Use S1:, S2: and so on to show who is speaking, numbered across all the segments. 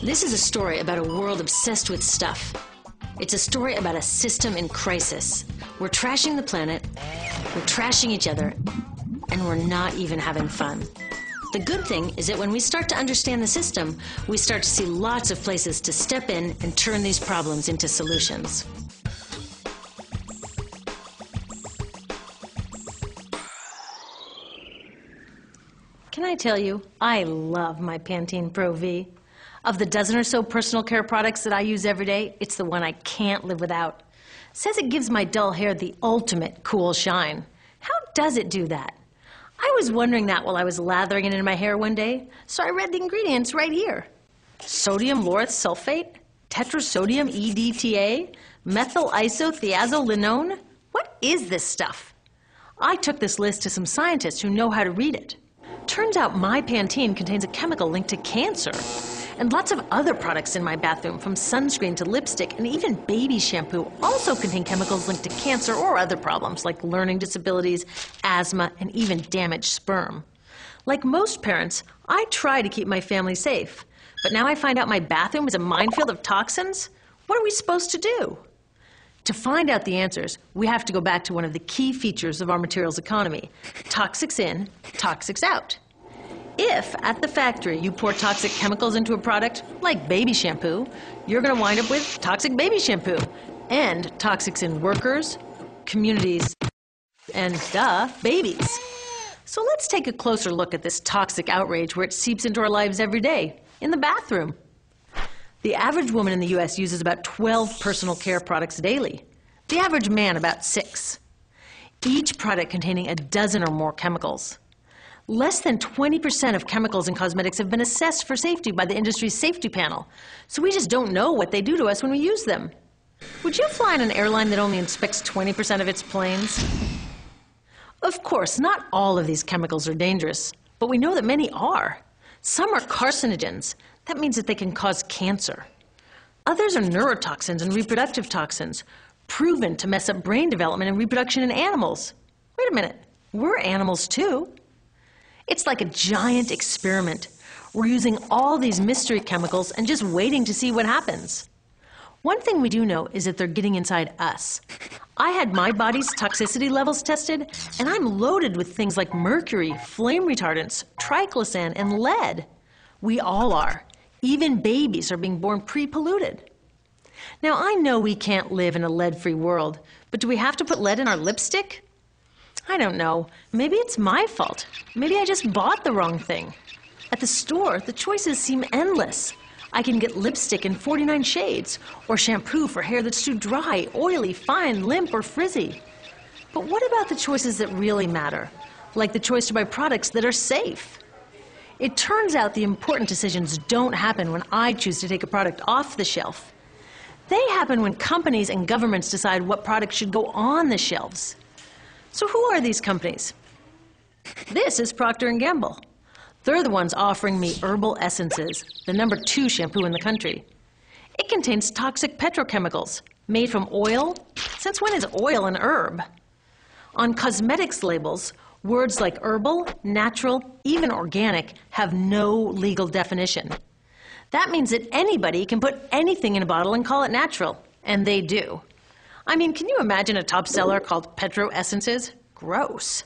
S1: This is a story about a world obsessed with stuff. It's a story about a system in crisis. We're trashing the planet, we're trashing each other, and we're not even having fun. The good thing is that when we start to understand the system, we start to see lots of places to step in and turn these problems into solutions. Can I tell you, I love my Pantene Pro V. Of the dozen or so personal care products that I use every day, it's the one I can't live without. Says it gives my dull hair the ultimate cool shine. How does it do that? I was wondering that while I was lathering it in my hair one day, so I read the ingredients right here. Sodium lauryl sulfate, tetrasodium EDTA, methyl isothiazolinone. What is this stuff? I took this list to some scientists who know how to read it. Turns out my Pantene contains a chemical linked to cancer. And lots of other products in my bathroom, from sunscreen to lipstick and even baby shampoo, also contain chemicals linked to cancer or other problems like learning disabilities, asthma, and even damaged sperm. Like most parents, I try to keep my family safe. But now I find out my bathroom is a minefield of toxins? What are we supposed to do? To find out the answers, we have to go back to one of the key features of our materials economy: toxics in, toxics out. If, at the factory, you pour toxic chemicals into a product, like baby shampoo, you're going to wind up with toxic baby shampoo, and toxics in workers, communities, and, babies. So let's take a closer look at this toxic outrage where it seeps into our lives every day, in the bathroom. The average woman in the U.S. uses about 12 personal care products daily. The average man about 6. Each product containing a dozen or more chemicals. Less than 20% of chemicals in cosmetics have been assessed for safety by the industry's safety panel, so we just don't know what they do to us when we use them. Would you fly on an airline that only inspects 20% of its planes? Of course, not all of these chemicals are dangerous, but we know that many are. Some are carcinogens. That means that they can cause cancer. Others are neurotoxins and reproductive toxins, proven to mess up brain development and reproduction in animals. Wait a minute, we're animals too. It's like a giant experiment. We're using all these mystery chemicals and just waiting to see what happens. One thing we do know is that they're getting inside us. I had my body's toxicity levels tested, and I'm loaded with things like mercury, flame retardants, triclosan, and lead. We all are. Even babies are being born pre-polluted. Now, I know we can't live in a lead-free world, but do we have to put lead in our lipstick? I don't know. Maybe it's my fault. Maybe I just bought the wrong thing. At the store, the choices seem endless. I can get lipstick in 49 shades, or shampoo for hair that's too dry, oily, fine, limp, or frizzy. But what about the choices that really matter? Like the choice to buy products that are safe? It turns out the important decisions don't happen when I choose to take a product off the shelf. They happen when companies and governments decide what products should go on the shelves. So who are these companies? This is Procter & Gamble. They're the ones offering me Herbal Essences, the #2 shampoo in the country. It contains toxic petrochemicals made from oil. Since when is oil an herb? On cosmetics labels, words like herbal, natural, even organic have no legal definition. That means that anybody can put anything in a bottle and call it natural, and they do. I mean, can you imagine a top seller called Petro Essences? Gross.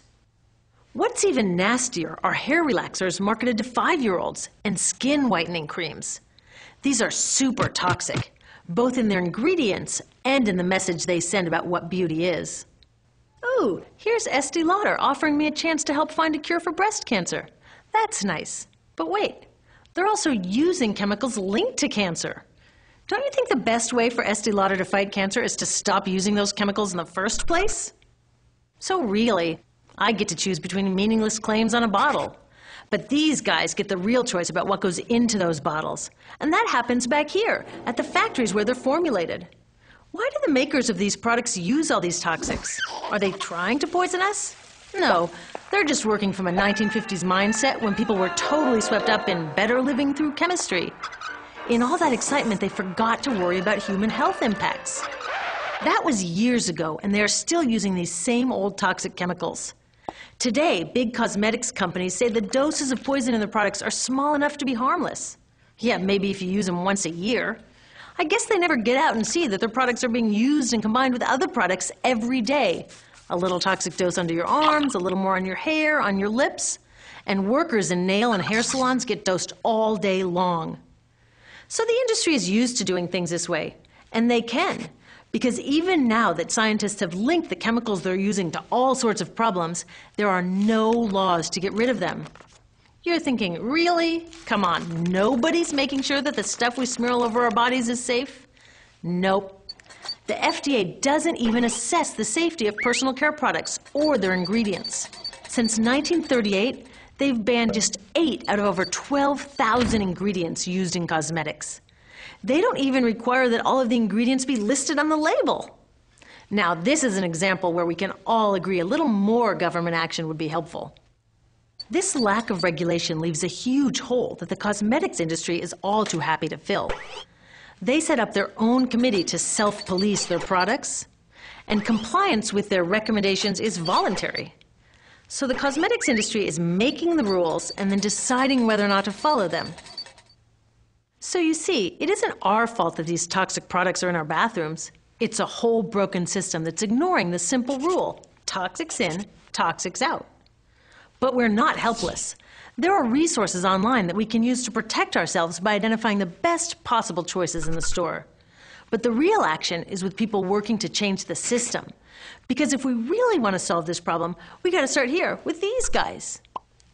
S1: What's even nastier are hair relaxers marketed to 5-year-olds and skin whitening creams. These are super toxic, both in their ingredients and in the message they send about what beauty is. Oh, here's Estee Lauder offering me a chance to help find a cure for breast cancer. That's nice. But wait, they're also using chemicals linked to cancer. Don't you think the best way for Estee Lauder to fight cancer is to stop using those chemicals in the first place? So really, I get to choose between meaningless claims on a bottle. But these guys get the real choice about what goes into those bottles. And that happens back here, at the factories where they're formulated. Why do the makers of these products use all these toxics? Are they trying to poison us? No, they're just working from a 1950s mindset when people were totally swept up in better living through chemistry. In all that excitement, they forgot to worry about human health impacts. That was years ago, and they are still using these same old toxic chemicals. Today, big cosmetics companies say the doses of poison in their products are small enough to be harmless. Yeah, maybe if you use them once a year. I guess they never get out and see that their products are being used and combined with other products every day. A little toxic dose under your arms, a little more on your hair, on your lips. And workers in nail and hair salons get dosed all day long. So the industry is used to doing things this way, and they can. Because even now that scientists have linked the chemicals they're using to all sorts of problems, there are no laws to get rid of them. You're thinking, really? Come on, nobody's making sure that the stuff we smear all over our bodies is safe? Nope. The FDA doesn't even assess the safety of personal care products or their ingredients. Since 1938, they've banned just 8 out of over 12,000 ingredients used in cosmetics. They don't even require that all of the ingredients be listed on the label. Now, this is an example where we can all agree a little more government action would be helpful. This lack of regulation leaves a huge hole that the cosmetics industry is all too happy to fill. They set up their own committee to self-police their products, and compliance with their recommendations is voluntary. So the cosmetics industry is making the rules and then deciding whether or not to follow them. So you see, it isn't our fault that these toxic products are in our bathrooms. It's a whole broken system that's ignoring the simple rule: toxics in, toxics out. But we're not helpless. There are resources online that we can use to protect ourselves by identifying the best possible choices in the store. But the real action is with people working to change the system. Because if we really want to solve this problem, we got to start here with these guys.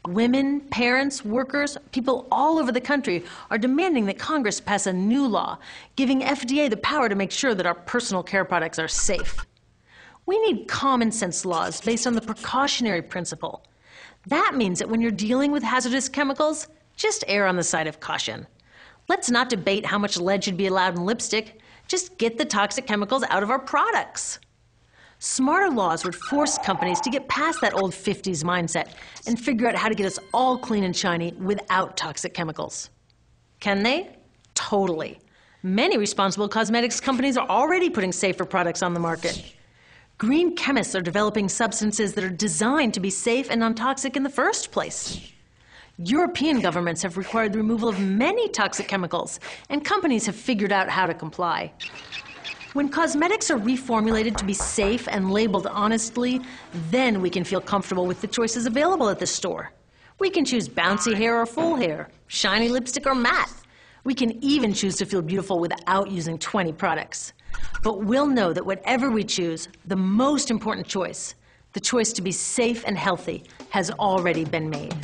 S1: Women, parents, workers, people all over the country are demanding that Congress pass a new law, giving FDA the power to make sure that our personal care products are safe. We need common sense laws based on the precautionary principle. That means that when you're dealing with hazardous chemicals, just err on the side of caution. Let's not debate how much lead should be allowed in lipstick. Just get the toxic chemicals out of our products. Smarter laws would force companies to get past that old 50s mindset and figure out how to get us all clean and shiny without toxic chemicals. Can they? Totally. Many responsible cosmetics companies are already putting safer products on the market. Green chemists are developing substances that are designed to be safe and non-toxic in the first place. European governments have required the removal of many toxic chemicals, and companies have figured out how to comply. When cosmetics are reformulated to be safe and labeled honestly, then we can feel comfortable with the choices available at the store. We can choose bouncy hair or full hair, shiny lipstick or matte. We can even choose to feel beautiful without using 20 products. But we'll know that whatever we choose, the most important choice, the choice to be safe and healthy, has already been made.